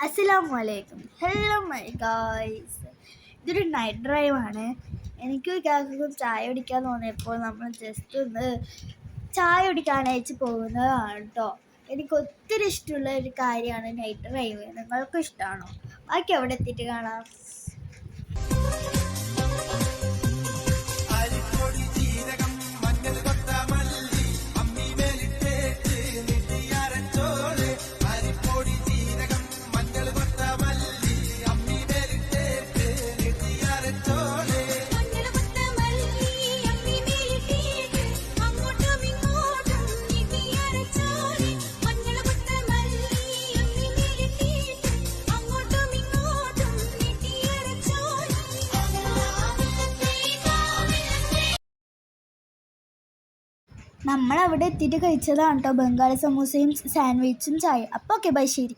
അസ്സലാമലൈക്കും. Hello my guys. ഇതൊരു night ഡ്രൈവാണ്. എനിക്ക് എല്ലാവർക്കും ചായ കുടിക്കാൻ തോന്നിയപ്പോൾ നമ്മൾ ജസ്റ്റ് ഒന്ന് ചായ കുടിക്കാനയച്ച് പോകുന്നതാണ് കേട്ടോ. എനിക്ക് ഒത്തിരി ഇഷ്ടമുള്ള ഒരു കാര്യമാണ് നൈറ്റ് ഡ്രൈവ്. നിങ്ങൾക്കും ഇഷ്ടമാണോ? ബാക്കി അവിടെ എത്തിയിട്ട് കാണാം. നമ്മളവിടെ എത്തിയിട്ട് കഴിച്ചതാണ് കേട്ടോ ബംഗാളി സമൂസയും സാൻഡ്വിച്ചും ചായ. അപ്പോൾ ഓക്കെ, ബൈ, ശരി.